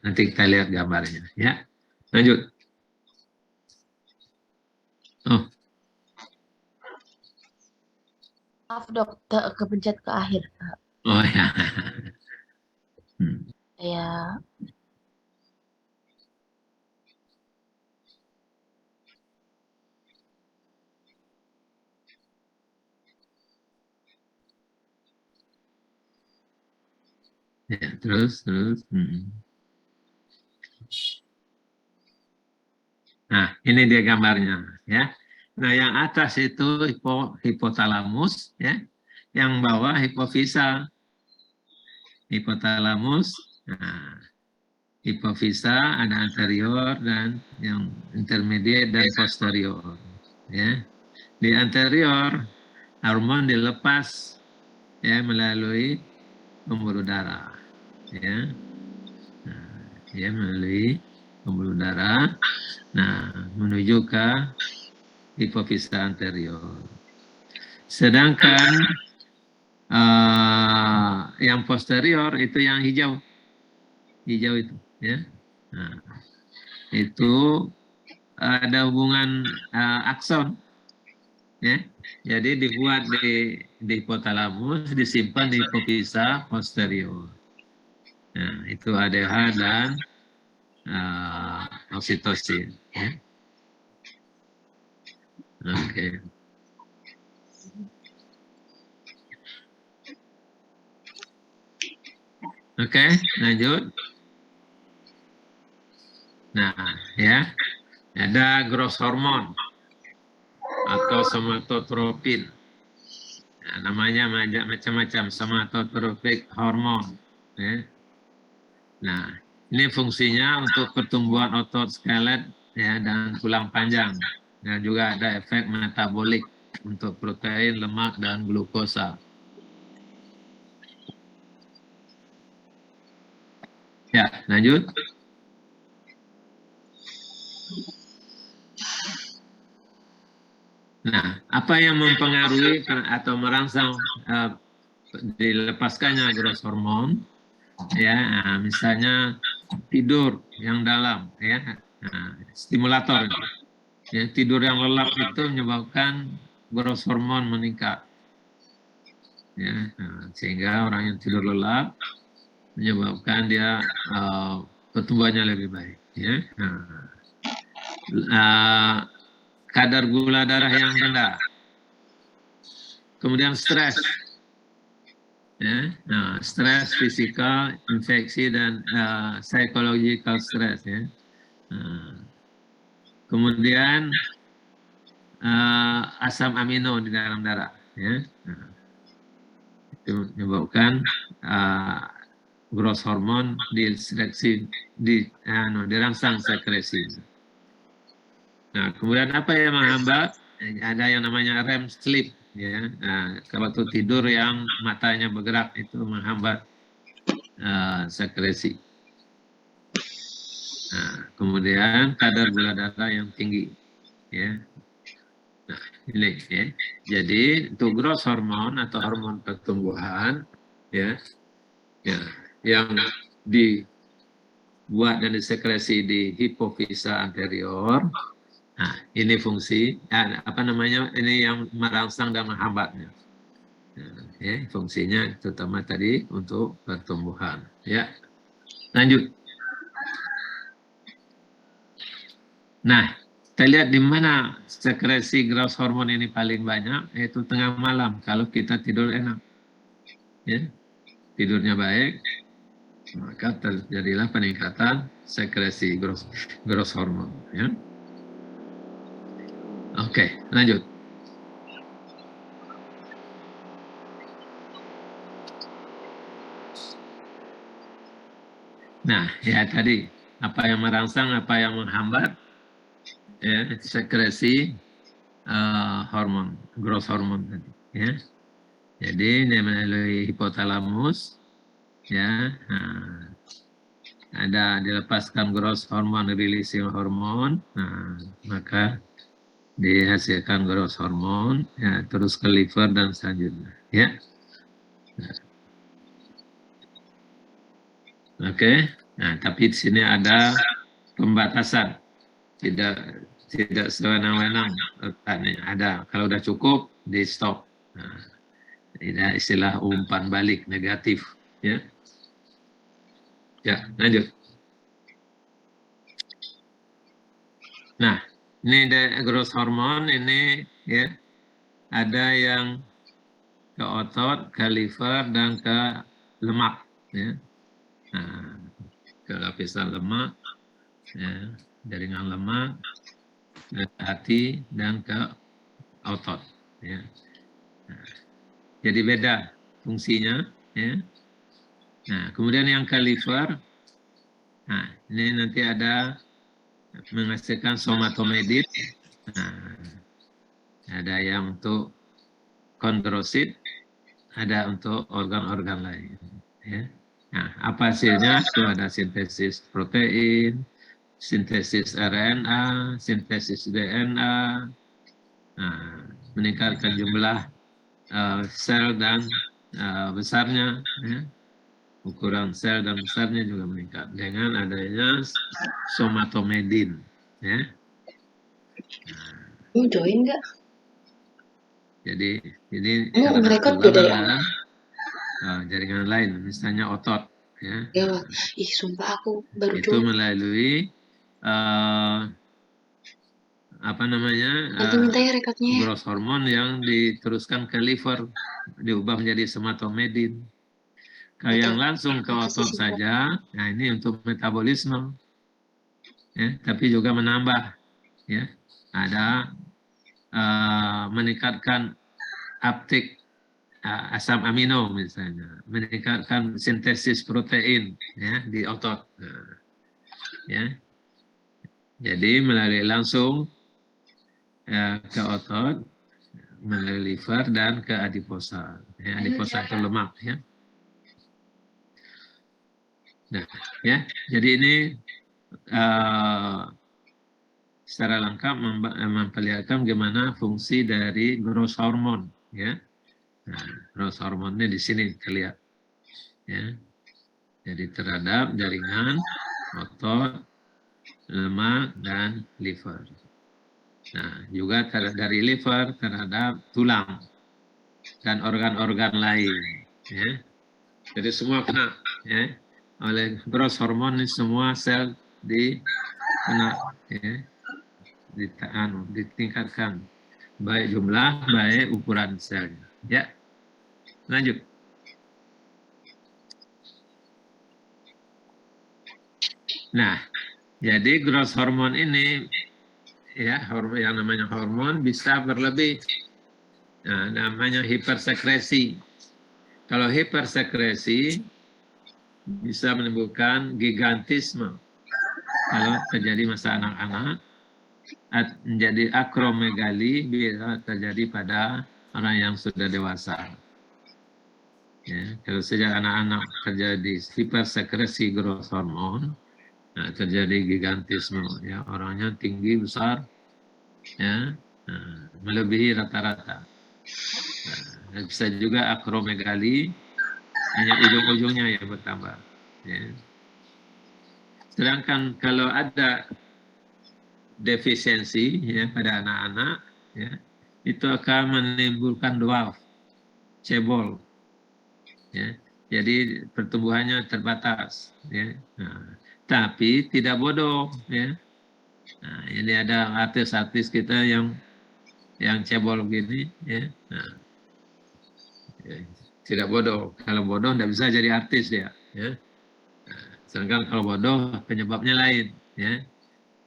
nanti kita lihat gambarnya ya. Lanjut. Oh. Maaf dok, kepencet ke akhir. Oh ya. Ya. Ya, terus. Nah, ini dia gambarnya ya. Nah, yang atas itu hipotalamus ya. Yang bawah hipofisa. Hipotalamus. Nah, hipofisa ada anterior dan yang intermediate dan posterior ya. Di anterior hormon dilepas ya melalui pembuluh darah ya. Nah, ya melalui pembuluh darah. Nah, menuju ke hipofisa anterior. Sedangkan yang posterior itu yang hijau itu ya. Nah, itu ada hubungan akson ya. Jadi dibuat di hipotalamus, disimpan di hipofisa posterior. Nah, itu ADH dan oksitosin ya. Oke. Oke, lanjut. Nah, ya. Ada growth hormone atau somatotropin. Nah, namanya macam-macam somatotropic hormone. Ya. Nah, ini fungsinya untuk pertumbuhan otot skelet ya dan tulang panjang. Dan juga ada efek metabolik untuk protein, lemak dan glukosa. Ya, lanjut. Nah, apa yang mempengaruhi atau merangsang dilepaskannya growth hormone? Ya, misalnya tidur yang dalam, ya, stimulator. Ya, tidur yang lelap itu menyebabkan growth hormone meningkat. Ya, sehingga orang yang tidur lelap menyebabkan dia pertumbuhannya lebih baik. Ya. Kadar gula darah yang rendah. Kemudian stres. Ya, stres fisikal, infeksi dan psychological stress ya. Kemudian asam amino di dalam darah ya. Itu menyebabkan growth hormone dirangsang sekresi. Nah, kemudian apa yang menghambat? Ada yang namanya REM sleep ya. Waktu tidur yang matanya bergerak itu menghambat sekresi. Nah, kemudian kadar gula darah yang tinggi ya. Nah, ini ya. Jadi untuk growth hormone atau hormon pertumbuhan ya, yang dibuat dan disekresi di hipofisa anterior. Nah, ini fungsi apa namanya? Ini yang merangsang dan menghambatnya. Nah, ya, fungsinya terutama tadi untuk pertumbuhan. Ya, lanjut. Nah, kita lihat di mana sekresi growth hormone ini paling banyak, yaitu tengah malam kalau kita tidur enak. Ya, tidurnya baik, maka terjadilah peningkatan sekresi growth hormone. Ya. Oke, lanjut. Nah, ya tadi apa yang merangsang, apa yang menghambat, ya sekresi hormon, growth hormone tadi. Ya, jadi ini melalui hipotalamus, ya. Nah, ada dilepaskan growth hormone, releasing hormone, nah, maka dihasilkan growth hormone, ya, terus ke liver dan selanjutnya, ya. Oke. Nah, tapi di sini ada pembatasan, tidak sewenang-wenang letaknya. Ada, kalau udah cukup di stop. Nah, ini istilah umpan balik negatif, ya. Ya, lanjut. Nah, ini growth hormone ini ya ada yang ke otot, ke liver dan ke lemak, ya. Nah, ke lapisan lemak, ya, jaringan lemak, ke hati dan ke otot, ya. Nah, jadi beda fungsinya, ya. Nah, kemudian yang ke liver, nah ini nanti ada menghasilkan somatomedin. Nah, ada yang untuk kondrosit, ada untuk organ-organ lain. Ya. Nah, apa hasilnya? Itu ada sintesis protein, sintesis RNA, sintesis DNA, nah, meningkatkan jumlah sel dan besarnya, ya. Ukuran sel dan besarnya juga meningkat dengan adanya somatomedin. Ya. Mau join nggak? Jadi ini Mau terhadap ngerekod tulang dari dan jaringan lain, misalnya otot. Ya. Ya, ih sumpah aku baru Itu join. melalui apa namanya Nanti minta ya rekodnya ya. growth hormone yang diteruskan ke liver, diubah menjadi somatomedin. Kalau yang langsung ke Makasih otot sih, Mbak. saja, nah ini untuk metabolisme, ya, tapi juga menambah, ya, ada meningkatkan uptake asam amino misalnya, meningkatkan sintesis protein, ya, di otot. Nah, ya, jadi melalui langsung ke otot, melalui liver dan ke adiposa. Ya, adiposa itu lemak, ya. Nah, ya, jadi ini secara lengkap memperlihatkan bagaimana fungsi dari growth hormone, ya. Nah, growth hormone-nya di sini terlihat, ya. Jadi terhadap jaringan, otot, lemak dan liver. Nah, juga dari liver terhadap tulang dan organ-organ lain, ya. Jadi semua kena, ya, oleh growth hormone, semua sel kena, ya, ditingkatkan baik jumlah baik ukuran selnya. Ya, lanjut. Nah, jadi growth hormone ini, ya, yang namanya hormon bisa berlebih. Nah, namanya hipersekresi. Kalau hipersekresi bisa menimbulkan gigantisme. Kalau terjadi masa anak-anak, menjadi akromegali bisa terjadi pada orang yang sudah dewasa. Ya, kalau sejak anak-anak terjadi hipersekresi growth hormone, nah, terjadi gigantisme, ya, orangnya tinggi besar, ya, nah, melebihi rata-rata. Nah, bisa juga akromegali, hanya ujung-ujungnya yang bertambah. Ya. Sedangkan kalau ada defisiensi, ya, pada anak-anak, ya, itu akan menimbulkan dwarf, cebol, ya. Jadi pertumbuhannya terbatas, ya. Nah, tapi tidak bodoh, ya. Nah, ini ada artis-artis kita yang cebol gini, ya. Nah, ya, tidak bodoh. Kalau bodoh tidak bisa jadi artis dia, ya. Nah, sedangkan kalau bodoh penyebabnya lain, ya.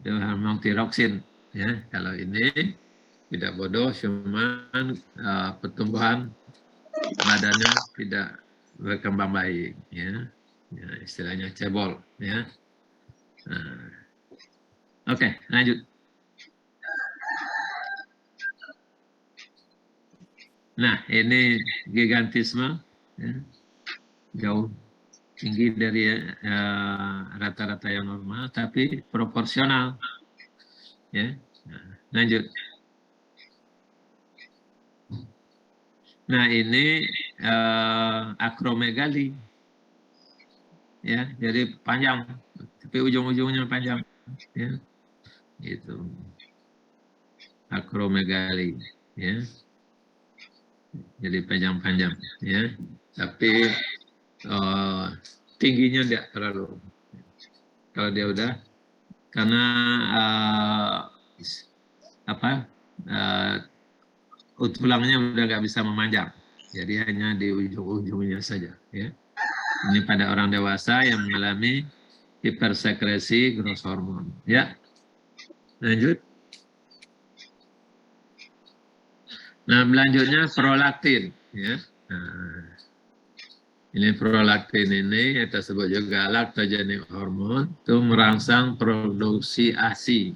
Itu hormon tiroksin, ya. Kalau ini tidak bodoh, cuman pertumbuhan badannya tidak berkembang baik, ya. Ya, istilahnya cebol, ya. Nah, oke, lanjut. Nah, ini gigantisme, ya, jauh tinggi dari rata-rata yang normal, tapi proporsional, ya. Nah, lanjut. Nah, ini akromegali. ya, jadi panjang, tapi ujung-ujungnya panjang, ya, gitu. Akromegali, ya, jadi panjang-panjang, ya, tapi tingginya tidak terlalu. Kalau dia udah, karena tulangnya udah nggak bisa memanjang, jadi hanya di ujung-ujungnya saja, ya. Ini pada orang dewasa yang mengalami hipersekresi growth hormone. Ya, lanjut. Nah, selanjutnya prolaktin. Ya. Nah, ini prolaktin ini kita sebut juga lactogenic hormone, itu merangsang produksi ASI,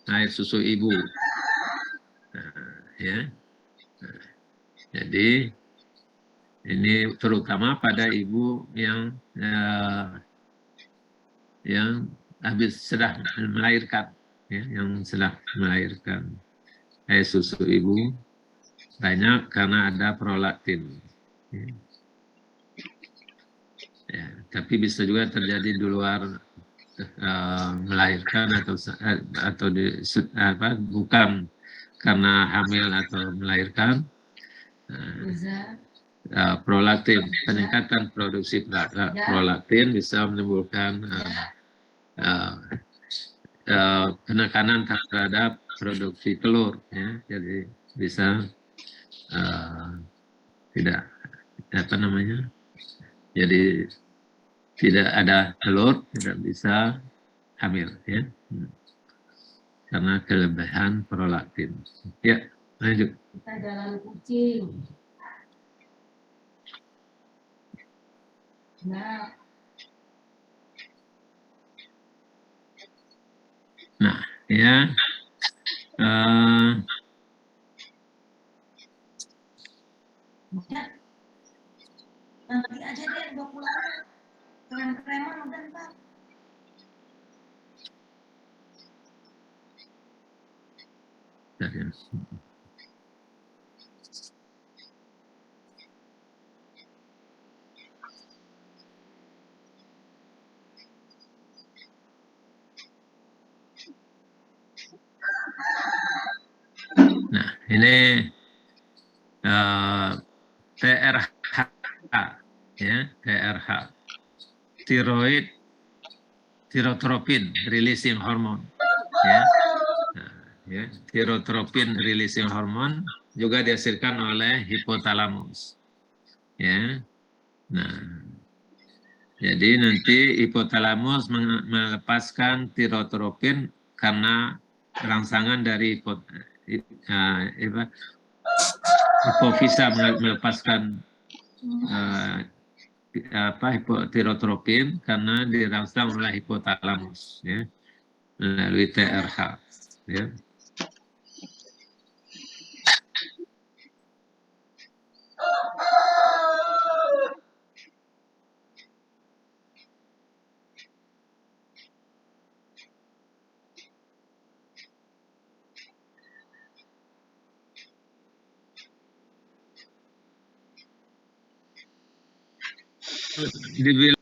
air susu ibu. Nah, ya. Nah, jadi ini terutama pada ibu yang habis sedang melahirkan, ya, yang sedang melahirkan, air susu ibu banyak karena ada prolaktin. Ya. Ya, tapi bisa juga terjadi di luar melahirkan atau bukan karena hamil atau melahirkan. Prolaktin, peningkatan produksi prolaktin bisa menimbulkan penekanan terhadap produksi telur, ya. Jadi bisa tidak jadi tidak ada telur, tidak bisa hamil, ya, karena kelebihan prolaktin. Ya, lanjut. Kita jalan kucing. Nah, ya, nanti aja deh 20 krem-kreman udah ntar. Nah, ini TRH, ya, TRH, tirotropin releasing hormone, ya. Nah, ya, tirotropin releasing hormone juga dihasilkan oleh hipotalamus, ya. Nah, jadi nanti hipotalamus melepaskan tirotropin karena rangsangan dari hipofisa melepaskan tirotropin karena dirangsang oleh hipotalamus, ya, melalui TRH, ya. Dibilang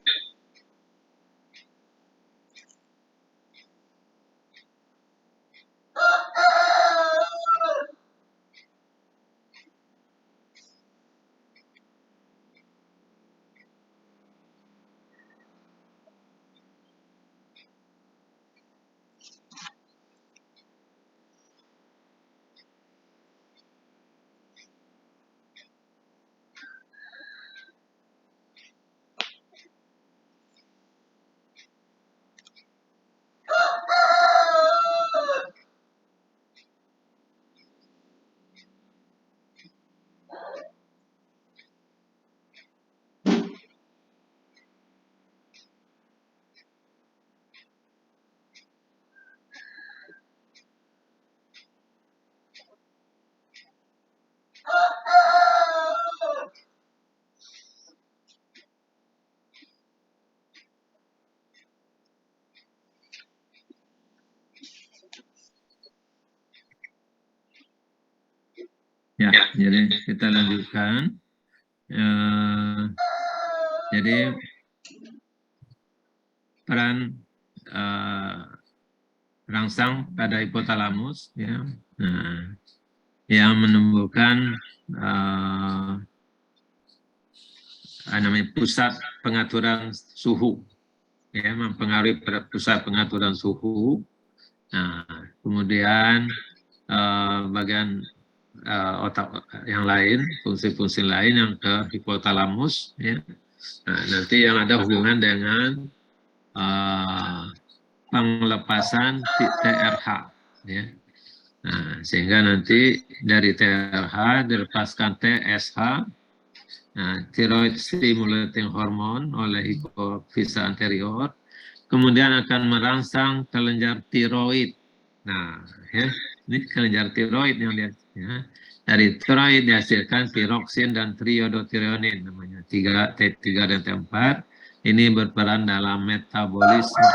ya, jadi kita lanjutkan. Jadi peran rangsang pada hipotalamus, ya, nah, yang menumbuhkan namanya pusat pengaturan suhu, ya, mempengaruhi pusat pengaturan suhu. Nah, kemudian bagian otak yang lain, fungsi-fungsi lain yang ke hipotalamus, ya. Nah, nanti yang ada hubungan dengan penglepasan TRH, ya. Nah, sehingga nanti dari TRH dilepaskan TSH, nah, thyroid stimulating hormone oleh hipofisa anterior, kemudian akan merangsang kelenjar tiroid. Nah, ya, ini kelenjar tiroid yang dia, ya. Dari tiroid dihasilkan tiroksin dan triodotirionin, namanya T3 dan T4. Ini berperan dalam metabolisme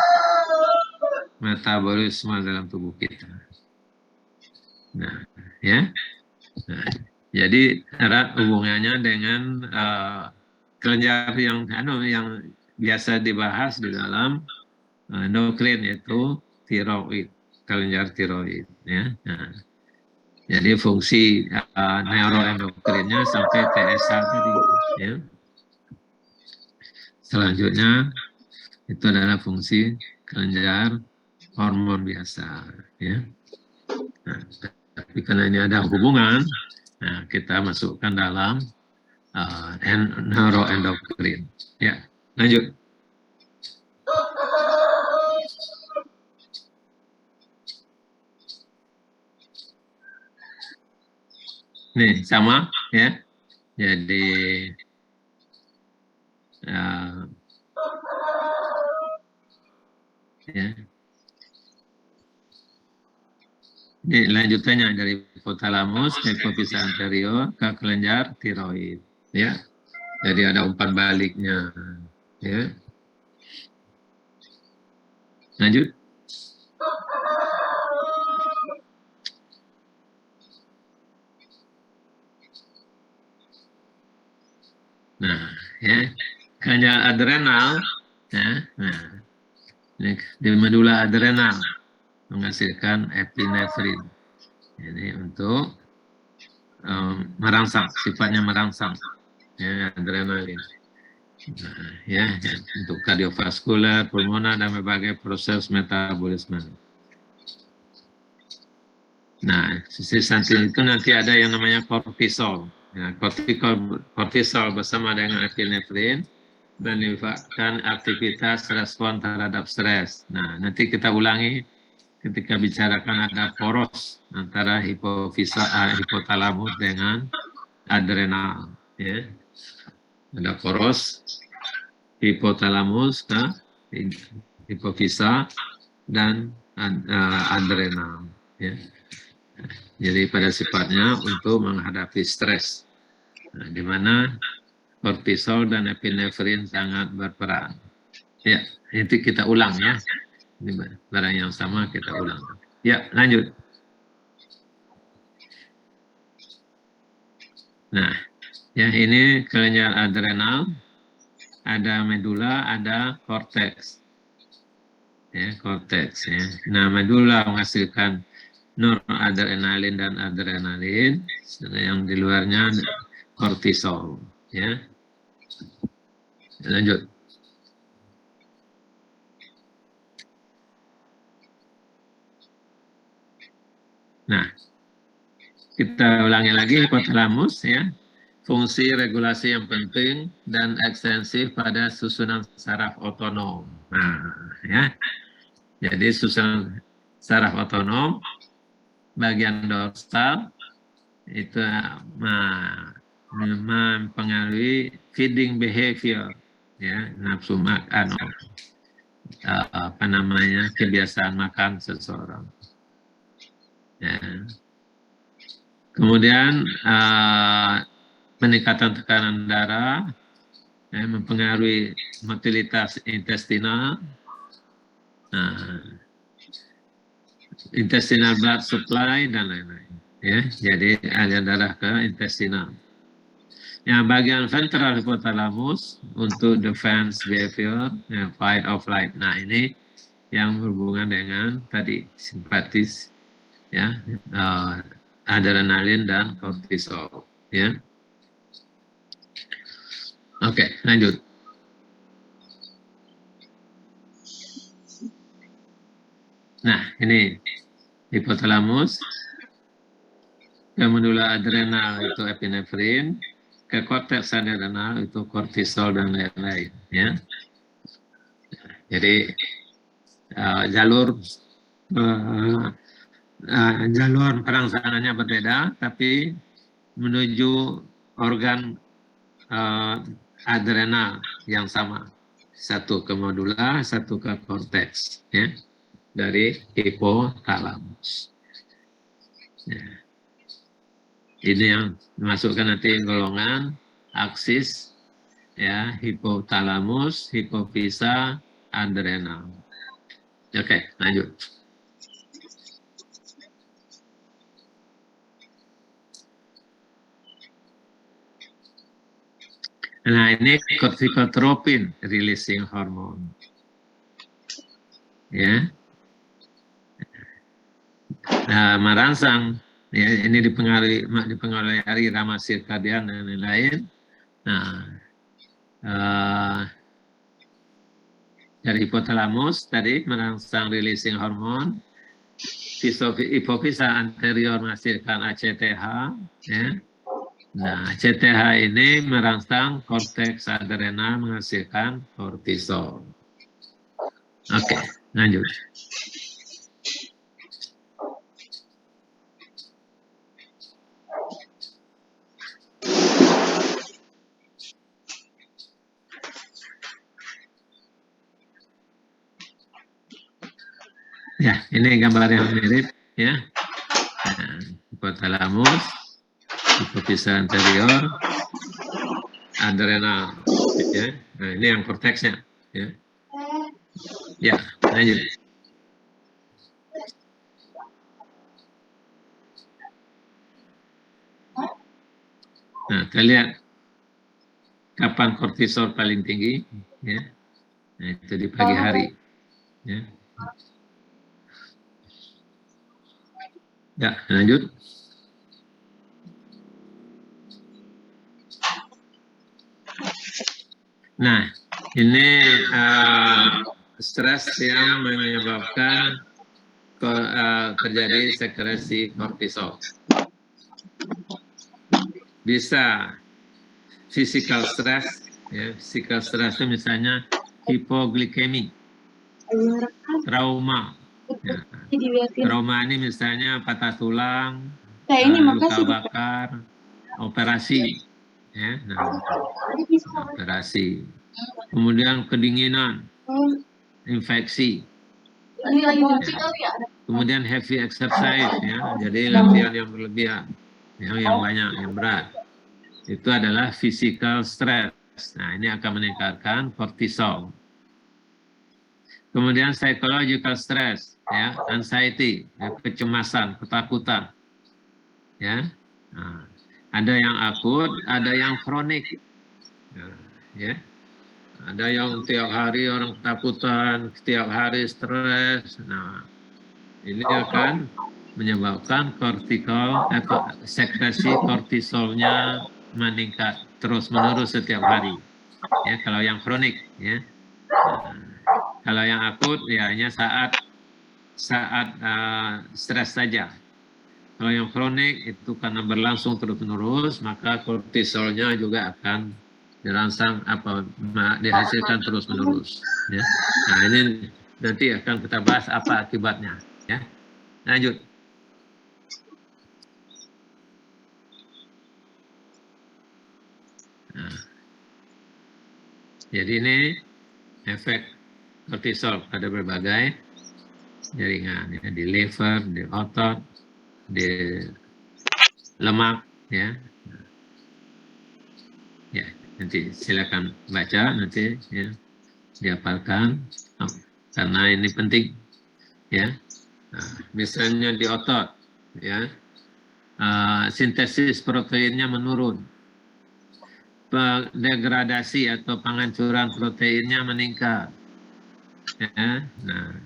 dalam tubuh kita. Nah, ya. Nah, jadi erat hubungannya dengan kelenjar yang biasa dibahas di dalam endokrin, yaitu tiroid, kelenjar tiroid, ya. Nah, jadi fungsi neuroendokrinnya sampai TSH tadi, ya. Selanjutnya itu adalah fungsi kelenjar hormon biasa, ya. Nah, tapi karena ini ada hubungan, nah, kita masukkan dalam neuroendokrin. Ya, lanjut. Nih, sama, ya. Jadi ya. Ini lanjutannya dari hipotalamus ke hipofisa anterior ke kelenjar tiroid, ya. Jadi ada umpan baliknya, ya. Lanjut. Nah, ya, kelenjar adrenal, ya. Nah, ini di medula adrenal menghasilkan epinefrin. Ini untuk merangsang, sifatnya merangsang, ya, adrenalin. Nah, ya, untuk kardiovaskular, pulmoner, dan berbagai proses metabolisme. Nah, sisi samping itu nanti ada yang namanya kortisol. Ya, kortisol bersama dengan epinefrin menyebabkan aktivitas respon terhadap stres. Nah, nanti kita ulangi ketika bicarakan ada poros antara hipotalamus dengan adrenal. Ya. Ada poros hipotalamus ke hipofisa dan adrenal. Ya. Jadi pada sifatnya untuk menghadapi stres, nah, di mana kortisol dan epinefrin sangat berperan. Ya, itu kita ulang, ya. Ini barang yang sama kita ulang. Ya, lanjut. Nah, ya, ini kelenjar adrenal, ada medula, ada korteks. Ya, korteks, ya. Nah, medula menghasilkan noradrenalin dan adrenalin, yang di luarnya kortisol, ya. Lanjut. Nah, kita ulangi lagi hipotalamus, ya. Fungsi regulasi yang penting dan ekstensif pada susunan saraf otonom. Nah, ya. Jadi susunan saraf otonom bagian dorsal itu mempengaruhi feeding behavior, ya, nafsu makan, kebiasaan makan seseorang. Ya. Kemudian peningkatan tekanan darah, ya, mempengaruhi motilitas intestinal, intestinal blood supply, dan lain-lain. Ya, jadi aliran darah ke intestinal. Yang bagian ventral hypothalamus untuk defense behavior, ya, fight or flight. Nah, ini yang berhubungan dengan tadi simpatis, ya, adrenalin dan kortisol, ya. Oke, lanjut. Nah, ini hipotalamus, ke medula adrenal itu epinefrin, ke korteks adrenal itu kortisol dan lain-lain, ya. Jadi jalur perangsangannya berbeda, tapi menuju organ adrenal yang sama. Satu ke medula, satu ke korteks, ya, dari hipotalamus. Ya. Ini yang dimasukkan nanti golongan aksis, ya, hipotalamus, hipofisa, adrenal. Oke, lanjut. Nah, ini kortikotropin releasing hormone. Ya. Nah, merangsang, ya, ini dipengaruhi irama sirkadian dan lain-lain. Nah, dari hipotalamus tadi merangsang releasing hormone, hipofisa anterior menghasilkan ACTH, ya. Nah, ACTH ini merangsang korteks adrenal menghasilkan kortisol. Oke, lanjut. Ya, ini gambar yang mirip, ya. Nah, hipotalamus, hipofisa anterior, adrenal, ya. Nah, ini yang korteksnya, ya. Ya, lanjut. Nah, kita lihat kapan kortisol paling tinggi, ya. Nah, itu di pagi hari, ya. Ya, lanjut. Nah, ini stres yang menyebabkan terjadi sekresi kortisol. Bisa physical stress, ya, physical stress itu misalnya hipoglikemi, trauma. Ya. Trauma ini misalnya patah tulang, luka bakar, operasi, ya. Nah, operasi. Kemudian kedinginan, infeksi. Ya. Kemudian heavy exercise, ya, jadi latihan yang berlebihan, yang banyak, yang berat. Itu adalah physical stress. Nah, ini akan meningkatkan kortisol. Kemudian psychological stress, ya, anxiety, ya, kecemasan, ketakutan, ya. Nah, ada yang akut, ada yang kronik, ya. Ada yang tiap hari orang ketakutan, tiap hari stres. Nah, ini akan menyebabkan sekresi kortisolnya meningkat terus-menerus setiap hari. Ya, kalau yang kronik, ya. Nah, kalau yang akut, ya hanya saat stres saja. Kalau yang kronik itu karena berlangsung terus-menerus, maka kortisolnya juga akan dirangsang dihasilkan terus-menerus. Ya. Nah, ini nanti akan kita bahas apa akibatnya. Ya. Lanjut. Nah, jadi ini efek kortisol pada berbagai jaringan, ya, di liver, di otot, di lemak, ya. Ya, nanti silakan baca, nanti, ya, dihafalkan, karena ini penting, ya. Nah, misalnya di otot, ya, sintesis proteinnya menurun, degradasi atau penghancuran proteinnya meningkat. Ya. Nah,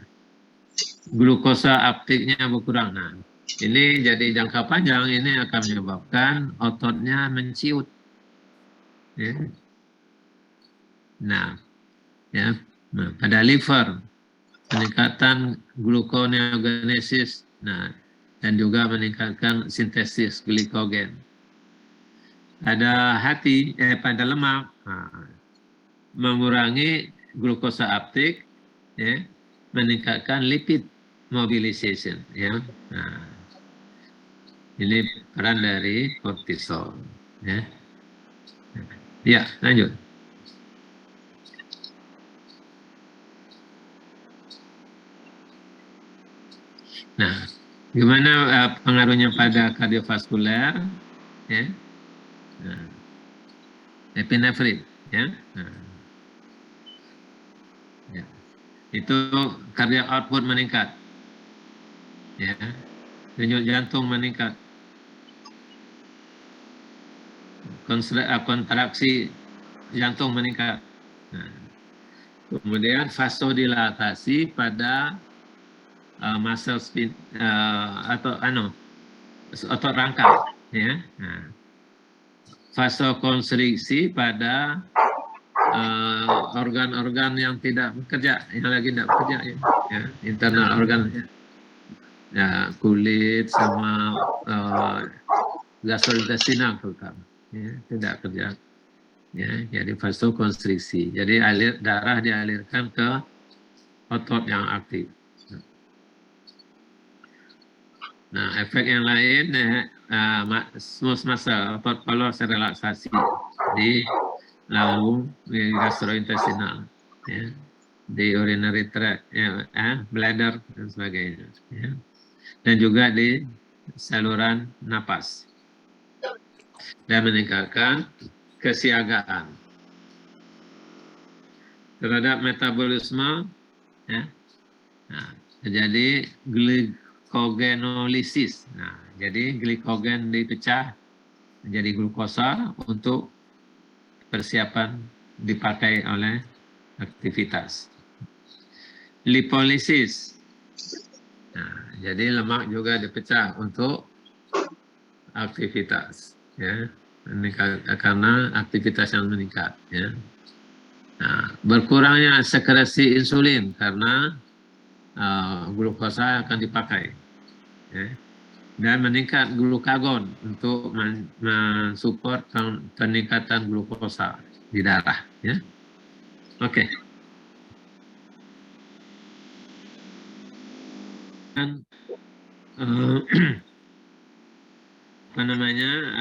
glukosa aktifnya berkurang. Nah, ini jadi jangka panjang ini akan menyebabkan ototnya menciut. Ya. Nah, ya, nah, pada liver peningkatan gluconeogenesis, nah, dan juga meningkatkan sintesis glikogen. Pada hati, pada lemak, nah, mengurangi glukosa uptake, ya, meningkatkan lipid mobilization, ya. Nah, ini peran dari kortisol, ya. Ya, lanjut. Nah, gimana pengaruhnya pada kardiovaskuler, ya? Nah, epinefrin, ya. Nah, ya. Itu cardiac output meningkat, ya. Denyut jantung meningkat, kontraksi jantung meningkat. Nah, kemudian vasodilatasi pada muscle spin atau otot rangka, ya. Nah, vasokonstriksi pada organ-organ yang tidak bekerja, yang lagi tidak bekerja, ya, internal organ, ya, kulit sama gastrointestinal terutama, ya, tidak kerja, ya, jadi vasokonstriksi, jadi darah dialirkan ke otot yang aktif. Nah, efek yang lain, smooth muscle, otot polos relaksasi di lambung, di gastrointestinal, ya, di urinary tract, ya, bladder dan sebagainya, ya. Dan juga di saluran napas, dan meningkatkan kesiagaan terhadap metabolisme, ya. Nah, terjadi glikogenolisis. Nah, jadi glikogen dipecah menjadi glukosa untuk persiapan dipakai oleh aktivitas. Lipolisis. Nah, jadi lemak juga dipecah untuk aktivitas, ya, karena aktivitas yang meningkat, ya. Nah, berkurangnya sekresi insulin karena glukosa akan dipakai, ya. Dan meningkat glukagon untuk mensupport peningkatan glukosa di darah, ya. Oke. Dan apa namanya,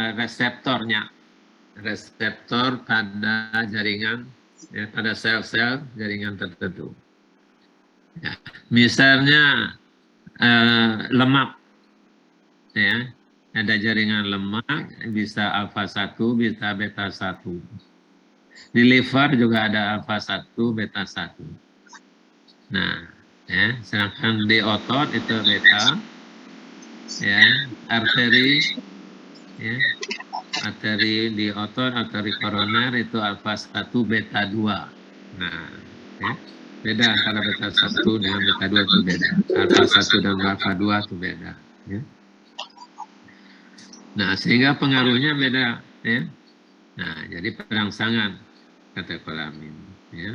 reseptor pada jaringan, ya, pada sel-sel jaringan tertentu, ya. Misalnya lemak, ya, ada jaringan lemak bisa alfa 1, bisa beta 1. Di liver juga ada alfa 1, beta 1. Nah, ya, sedangkan di otot itu beta, ya, arteri, ya, arteri di otot, arteri koroner itu alfa 1, beta 2. Nah, ya, beda antara beta 1 dengan beta 2 itu beda. Alfa 1 dan alfa 2 itu beda, ya. Nah, sehingga pengaruhnya beda, ya. Nah, jadi perangsangan katekolamin, ya,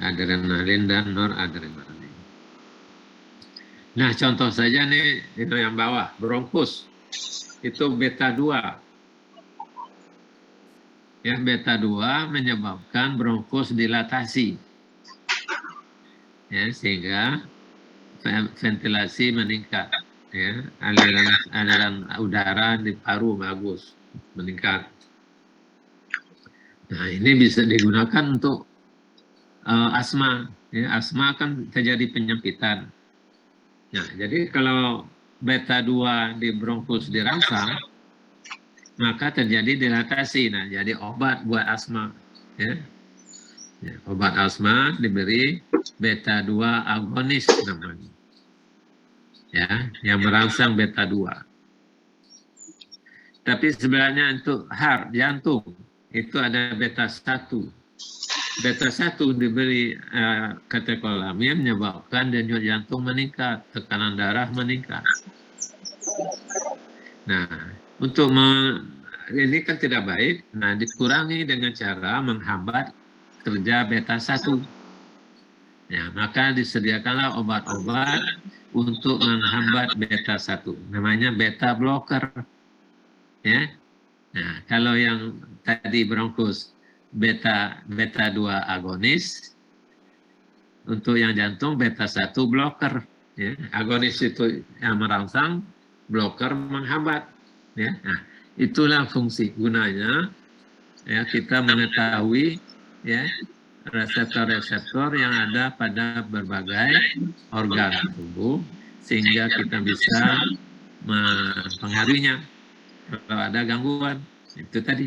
adrenalin dan noradrenalin. Nah, contoh saja nih, itu yang bawah, bronkus, itu beta 2. Ya, beta 2 menyebabkan bronkus dilatasi, ya, sehingga ventilasi meningkat, ya, aliran udara di paru bagus, meningkat. Nah, ini bisa digunakan untuk asma, ya, asma kan terjadi penyempitan. Nah, jadi kalau beta 2 di bronkus dirangsang, maka terjadi dilatasi. Nah, jadi obat buat asma, ya. Ya, obat asma diberi beta 2 agonis namanya, ya, yang merangsang beta 2. Tapi sebenarnya untuk heart, jantung, itu ada beta 1. Beta 1 diberi katekolamin menyebabkan denyut jantung meningkat, tekanan darah meningkat. Nah, untuk ini kan tidak baik. Nah, dikurangi dengan cara menghambat kerja beta 1. Ya, maka disediakanlah obat-obat untuk menghambat beta 1. Namanya beta blocker. Ya. Nah, kalau yang tadi bronkus beta 2 agonis, untuk yang jantung beta 1 blocker. Ya. Agonis itu yang merangsang, blocker menghambat. Ya. Nah, itulah fungsi gunanya ya kita mengetahui ya reseptor-reseptor yang ada pada berbagai organ tubuh sehingga kita bisa mempengaruhinya kalau ada gangguan. Itu tadi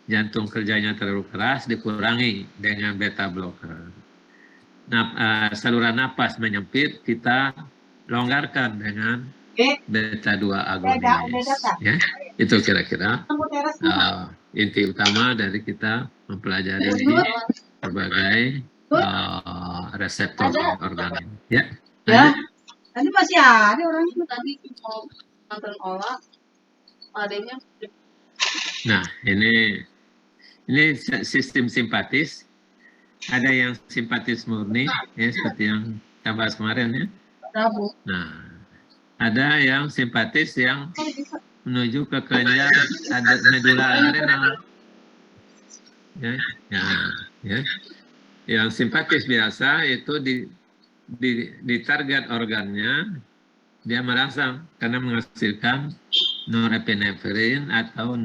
jantung kerjanya terlalu keras dikurangi dengan beta blocker. Nah, saluran napas menyempit kita longgarkan dengan beta 2 agonis. Ya, itu kira-kira inti utama dari kita mempelajari berbagai reseptor organ ini. Ya, lanjut. Tadi masih ada orang itu tadi mau nonton olah adanya. Nah, ini sistem simpatis. Ada yang simpatis murni, ya seperti yang kita bahas kemarin ya. Nah, ada yang simpatis yang menuju ke kelenjar medula adrenal. Ya, ya. Yang simpatis biasa itu di target organnya dia merangsang karena menghasilkan norepinefrin atau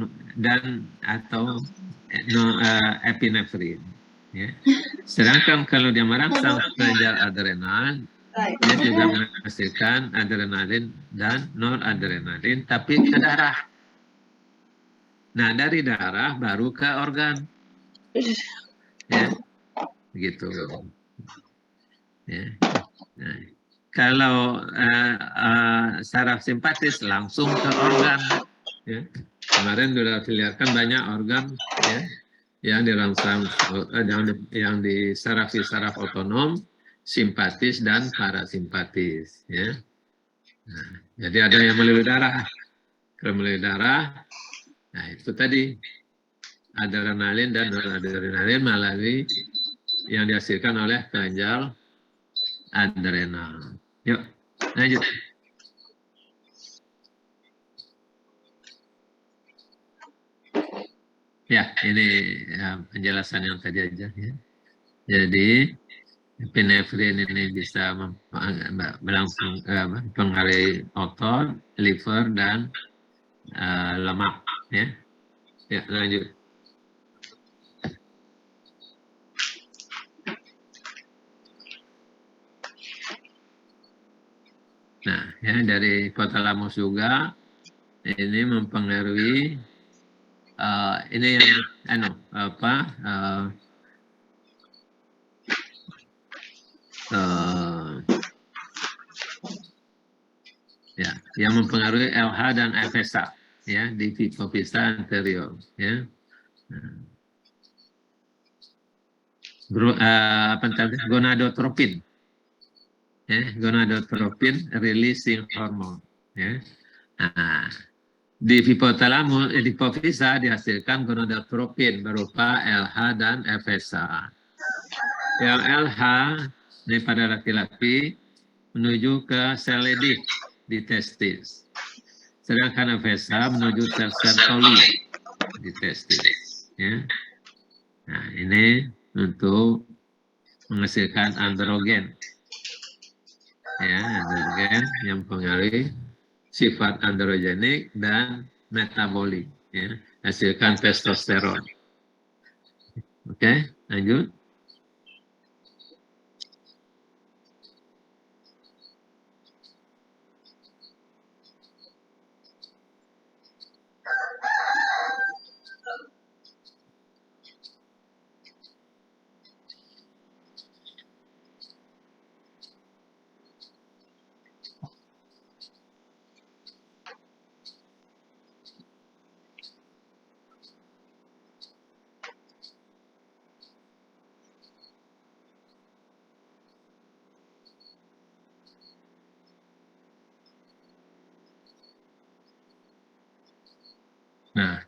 epinefrin. Ya. Sedangkan kalau dia merangsang kelenjar adrenal, dia juga menghasilkan adrenalin dan noradrenalin, tapi ke darah. Nah, dari darah baru ke organ. Ya, begitu. Ya. Nah, kalau saraf simpatis langsung ke organ. Ya. Kemarin sudah dilihatkan banyak organ ya, yang dirangsang, yang disarafi saraf otonom, simpatis dan parasimpatis. Ya. Nah, jadi ada yang melalui darah. Kalau melalui darah, nah itu tadi adrenalin dan noradrenalin melalui yang dihasilkan oleh kelenjar adrenal. Yuk, lanjut. Ya, ini penjelasan yang tadi aja ya. Jadi epinefrin ini bisa mempengaruhi otot, liver dan lemak ya. Ya, lanjut. Nah, ya dari hipotalamus juga ini mempengaruhi ini yang ya, yang mempengaruhi LH dan FSH ya di hipofisa anterior ya. Gonadotropin ya, gonadotropin releasing hormone ya. Nah, di hipotalamus di hipofisa dihasilkan gonadotropin berupa LH dan FSH. Yang LH ini pada laki-laki menuju ke sel Leydig di testis. Sedangkan FSH menuju sel Sertoli di testis. Ya. Nah, ini untuk menghasilkan androgen. Ya, androgen yang mempengaruhi sifat androgenik dan metabolik. Ya. Hasilkan testosteron. Oke, lanjut.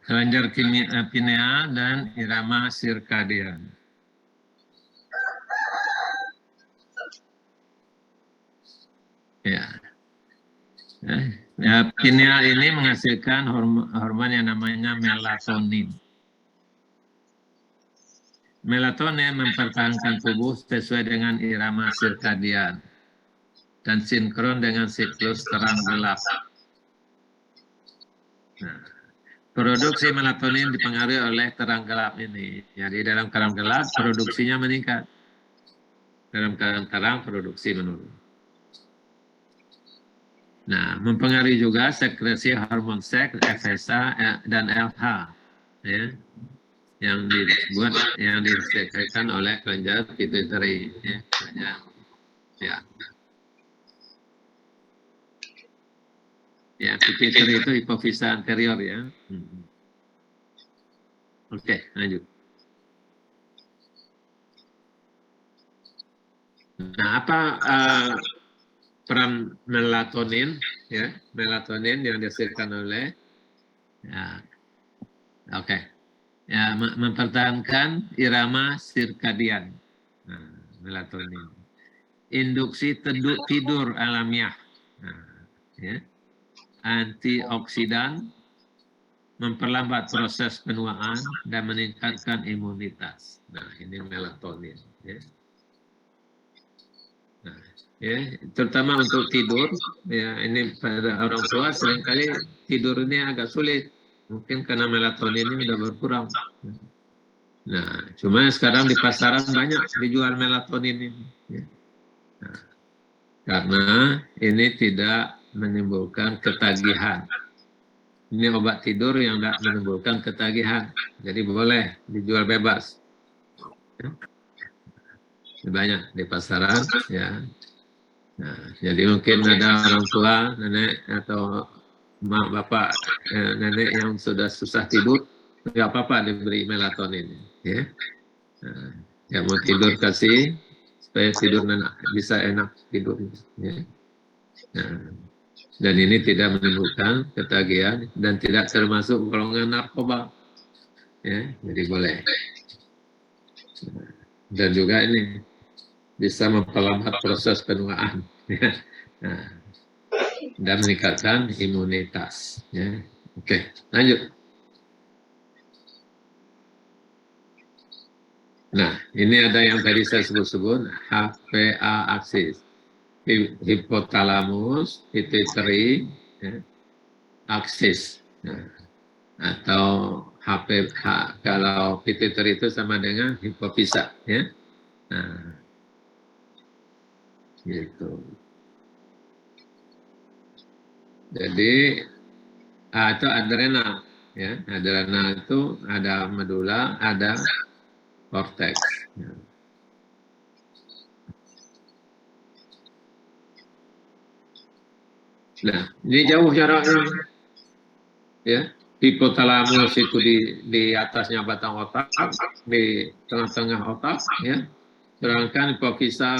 kelenjar pineal dan irama sirkadian. Ya. Pineal ini menghasilkan hormon yang namanya melatonin. Melatonin mempertahankan tubuh sesuai dengan irama sirkadian dan sinkron dengan siklus terang gelap. Nah, produksi melatonin dipengaruhi oleh terang gelap ini. Jadi dalam terang gelap produksinya meningkat. Dalam keadaan terang produksi menurun. Nah, mempengaruhi juga sekresi hormon seks, FSH dan LH, ya, yang disebut yang disekretakan oleh kelenjar pituitari, ya, ya. Ya, pituitari itu hipofisa anterior, ya. Oke, lanjut. Nah, apa peran melatonin, ya, melatonin yang dihasilkan oleh, ya, oke, ya, mempertahankan irama sirkadian, nah, melatonin, induksi tidur alamiah, nah, ya, antioksidan, memperlambat proses penuaan dan meningkatkan imunitas. Nah, ini melatonin, ya. Nah, ya, terutama untuk tidur, ya, ini pada orang tua seringkali tidur ini agak sulit, mungkin karena melatonin ini sudah berkurang. Nah, cuma sekarang di pasaran banyak dijual melatonin ini, ya. Nah, karena ini tidak menimbulkan ketagihan. Ini obat tidur yang tidak menimbulkan ketagihan, jadi boleh dijual bebas. Ya. Banyak di pasaran, ya. Nah, jadi mungkin ada orang tua, nenek atau mak bapak, nenek yang sudah susah tidur, nggak apa-apa diberi melatonin, ya. Nah, yang mau tidur kasih supaya tidur bisa enak tidur, ya. Nah, dan ini tidak menimbulkan ketagihan dan tidak termasuk golongan narkoba, ya. Jadi boleh. Dan juga ini bisa memperlambat proses penuaan, ya. Nah, dan meningkatkan imunitas, ya. Oke, lanjut. Nah, ini ada yang tadi saya sebut-sebut HPA aksis, hipotalamus pituitary, ya, aksis, nah, atau HPH. Kalau pituitary itu sama dengan hipofisa, ya. Nah, gitu. Jadi itu adrenal, ya. Adrenal itu ada medula, ada korteks. Ya. Nah, ini jauh jaraknya, ya. Hipotalamus itu di atasnya batang otak, di tengah-tengah otak, ya. Sedangkan hipofisa,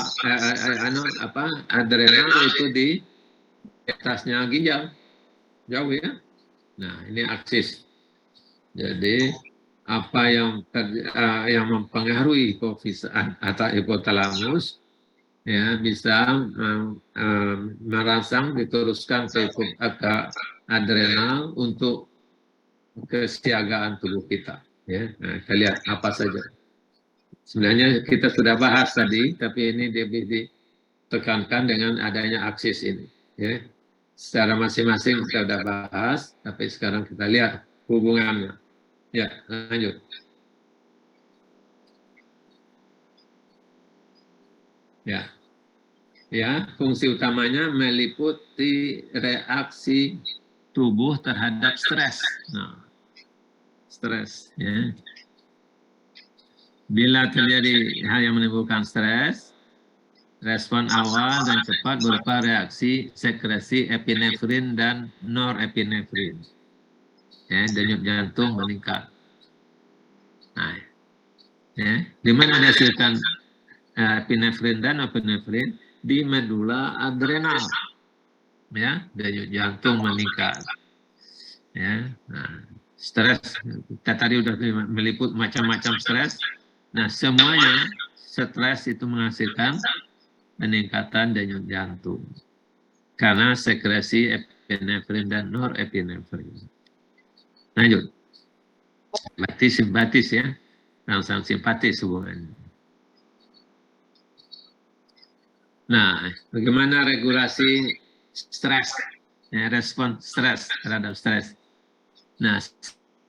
adrenal itu di atasnya ginjal, jauh, ya. Nah, ini aksis. Jadi apa yang mempengaruhi hipofisa atau hipotalamus, ya, bisa merangsang diteruskan ke adrenal untuk kesiagaan tubuh kita, ya. Nah, kita lihat apa saja. Sebenarnya kita sudah bahas tadi, tapi ini lebih ditekankan dengan adanya aksis ini, ya. Secara masing-masing kita sudah bahas, tapi sekarang kita lihat hubungannya. Ya, lanjut. Ya, ya, fungsi utamanya meliputi reaksi tubuh terhadap stres. Nah, stres, ya. Bila terjadi hal yang menimbulkan stres, respon awal dan cepat berupa reaksi sekresi epinefrin dan norepinefrin. Ya, denyut jantung meningkat. Nah, ya, di mana dihasilkan epinefrin dan norepinefrin? Di medula adrenal. Ya, denyut jantung meningkat. Ya, nah, stres. Kita tadi udah meliput macam-macam stres. Nah, semuanya stres itu menghasilkan peningkatan denyut jantung karena sekresi epinefrin dan norepinefrin. Lanjut. Simpatis ya, rangsang simpatis hubungannya. Nah, bagaimana regulasi stres, ya, respon stres terhadap stres. Nah,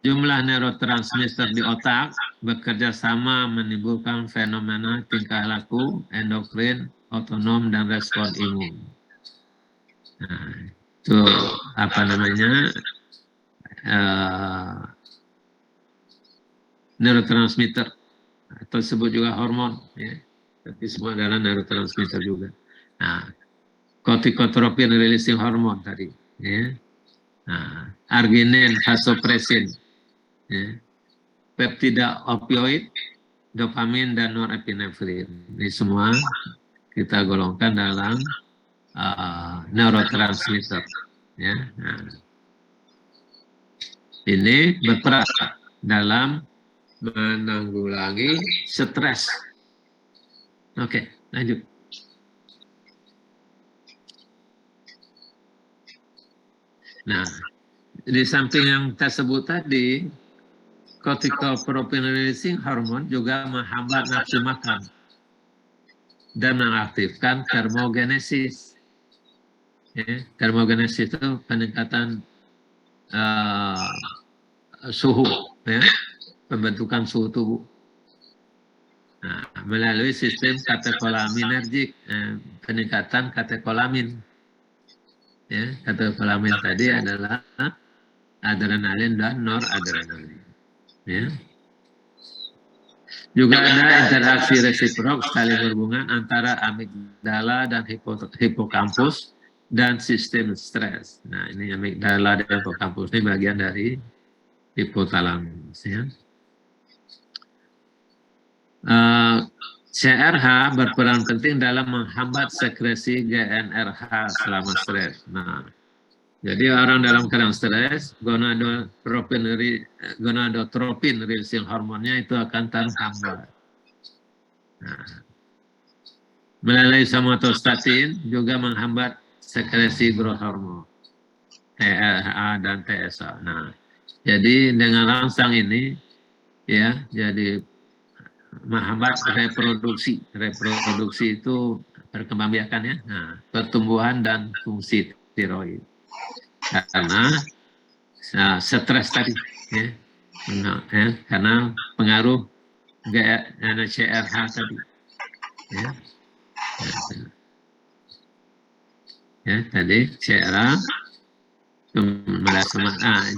jumlah neurotransmitter di otak bekerja sama menimbulkan fenomena tingkah laku, endokrin, otonom, dan respon imun. Nah, itu apa namanya? Neurotransmitter atau disebut juga hormon, ya. Tapi semua adalah neurotransmitter juga. Nah, kortikotropin releasing hormon tadi, ya. Nah, arginin, vasopresin, ya. Peptida opioid, dopamin, dan norepinefrin. Ini semua kita golongkan dalam neurotransmitter, ya. Nah, ini berperan dalam menanggulangi stres. Oke, lanjut. Nah, di samping yang tersebut tadi, corticotropin releasing hormon juga menghambat nafsu makan dan mengaktifkan termogenesis. Ya, termogenesis itu peningkatan suhu, ya, pembentukan suhu tubuh. Nah, melalui sistem katekolaaminergik, peningkatan katekolamin. Ya, katekolamin tadi adalah adrenalin dan noradrenalin. Ya. Juga ada interaksi resiprok saling berhubungan antara amigdala dan hipokampus dan sistem stres. Nah, ini amigdala dan hipokampus ini bagian dari hipotalamus. Ya. CRH berperan penting dalam menghambat sekresi GNRH selama stres. Nah, jadi orang dalam keadaan stres, gonadotropin releasing hormonnya itu akan terhambat. Nah, melalui somatostatin juga menghambat sekresi growth hormone, TRH dan TSH. Nah, jadi dengan rangsang ini, ya, jadi menghambat reproduksi. Reproduksi itu perkembangbiakan, ya. Nah, pertumbuhan dan fungsi tiroid. Karena stres tadi, ya. Nah, ya, karena pengaruh CRH tadi, ya. Ya, tadi CRH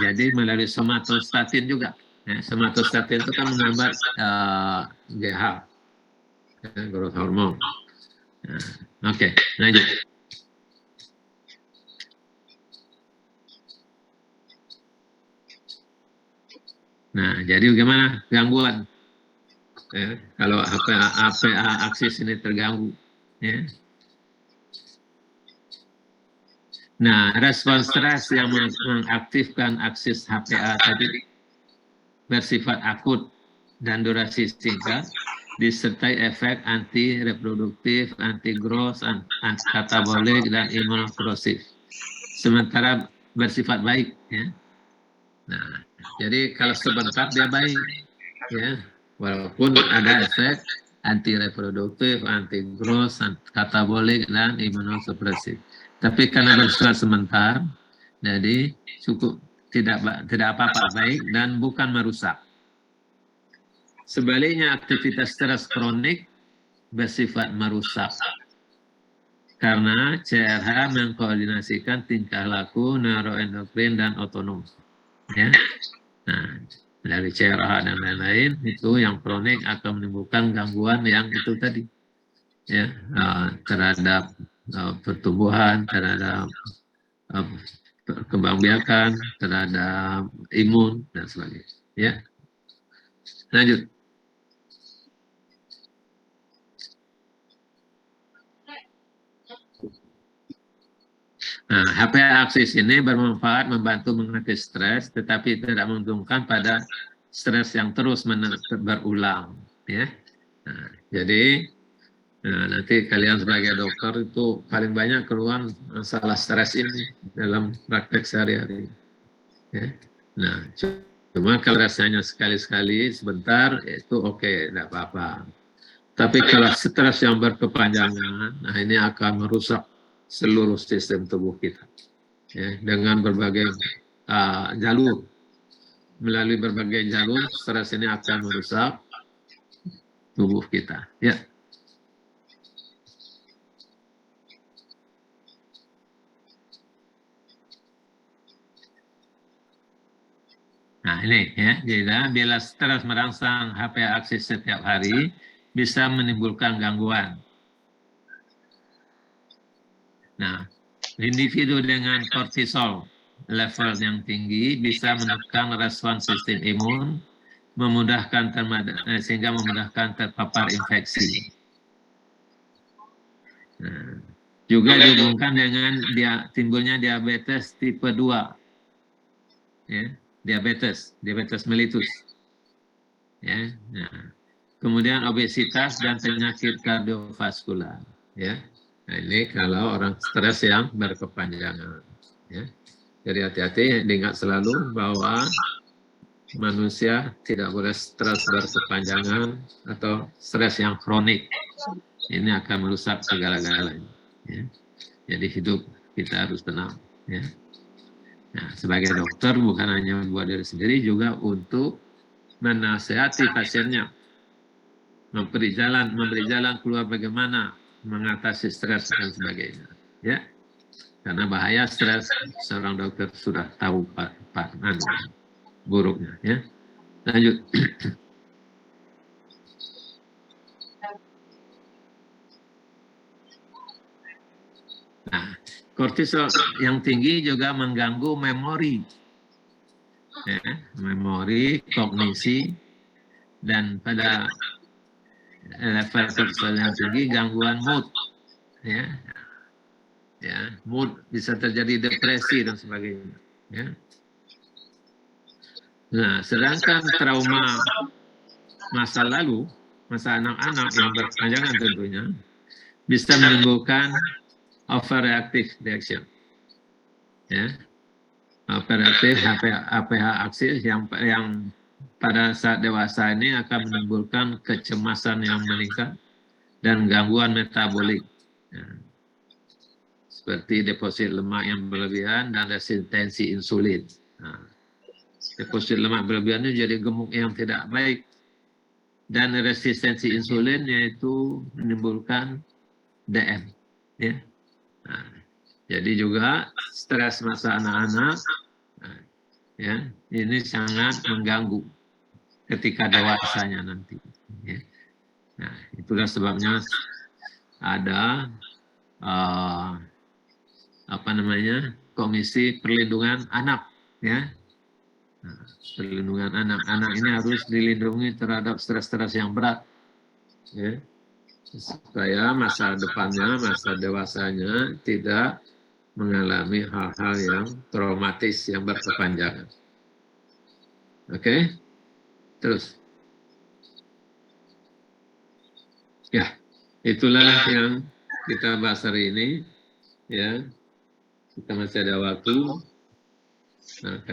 jadi melalui somatostatin juga. Ya, somatostatin itu kan menghambat GH, growth hormone. Nah, oke, lanjut. Nah, jadi bagaimana gangguan? Ya, kalau HPA aksis ini terganggu, ya. Nah, respon stres yang mengaktifkan aksis HPA tadi bersifat akut dan durasi singkat, disertai efek anti-reproduktif, anti-growth, anti-katabolik, dan imunokorosif. Sementara bersifat baik, ya. Nah, jadi kalau sebentar dia baik, ya, walaupun ada efek anti-reproduktif, anti-growth, katabolik, dan imunosupresif. Tapi karena bersifat sebentar, jadi cukup tidak apa-apa, baik dan bukan merusak. Sebaliknya aktivitas stres kronik bersifat merusak karena CRH mengkoordinasikan tingkah laku neuroendokrin dan otonom. Ya. Nah, dari CRH dan lain-lain itu yang kronik akan menimbulkan gangguan yang itu tadi, ya, terhadap pertumbuhan, terhadap perkembangbiakan, terhadap imun dan sebagainya. Ya, lanjut. Nah, HP aksis ini bermanfaat membantu mengatasi stres, tetapi tidak menguntungkan pada stres yang terus berulang. Ya. Nah, jadi nanti kalian sebagai dokter itu paling banyak keluhan masalah stres ini dalam praktek sehari-hari. Ya. Nah, cuma kalau rasanya sekali-sekali sebentar itu oke, tidak apa-apa. Tapi kalau stres yang berkepanjangan, nah ini akan merusak seluruh sistem tubuh kita. Ya, dengan berbagai jalur. Melalui berbagai jalur, stres ini akan merusak tubuh kita. Ya. Nah ini ya, jadi bila stres merangsang HP aksis setiap hari, bisa menimbulkan gangguan. Nah, individu dengan kortisol level yang tinggi bisa menekan respons sistem imun, sehingga memudahkan terpapar infeksi. Nah, juga dihubungkan dengan timbulnya diabetes tipe 2. Ya, diabetes mellitus. Ya, nah, kemudian obesitas dan penyakit kardiovaskular. Ya, nah, ini kalau orang stres yang berkepanjangan. Ya, jadi hati-hati, diingat selalu bahwa manusia tidak boleh stres berkepanjangan atau stres yang kronik. Ini akan merusak segala-galanya. Ya. Jadi hidup kita harus tenang. Ya. Nah, sebagai dokter bukan hanya buat diri sendiri, juga untuk menasihati pasiennya, memberi jalan keluar bagaimana mengatasi stres dan sebagainya. Ya, karena bahaya stres seorang dokter sudah tahu buruknya. Ya, lanjut. Nah, kortisol yang tinggi juga mengganggu memori, ya, memori, kognisi, dan pada level kortisol yang tinggi gangguan mood, ya, mood, bisa terjadi depresi dan sebagainya. Ya. Nah, sedangkan trauma masa lalu, masa anak-anak yang berkepanjangan tentunya, bisa menimbulkan overreactive reaction. Ya. Overreactive HPH aksis yang pada saat dewasa ini akan menimbulkan kecemasan yang meningkat dan gangguan metabolik. Ya. Seperti deposit lemak yang berlebihan dan resistensi insulin. Nah, deposit lemak berlebihan itu jadi gemuk yang tidak baik. Dan resistensi insulin yaitu menimbulkan DM. Ya. Nah, jadi juga stres masa anak-anak, nah, ya, ini sangat mengganggu ketika dewasanya nanti. Ya. Nah, itulah sebabnya ada Komisi Perlindungan Anak. Ya. Nah, perlindungan anak ini harus dilindungi terhadap stres-stres yang berat, ya, supaya masa depannya, masa dewasanya tidak mengalami hal-hal yang traumatis yang berkepanjangan. Oke, terus ya, itulah yang kita bahas hari ini. Ya, kita masih ada waktu. Nah,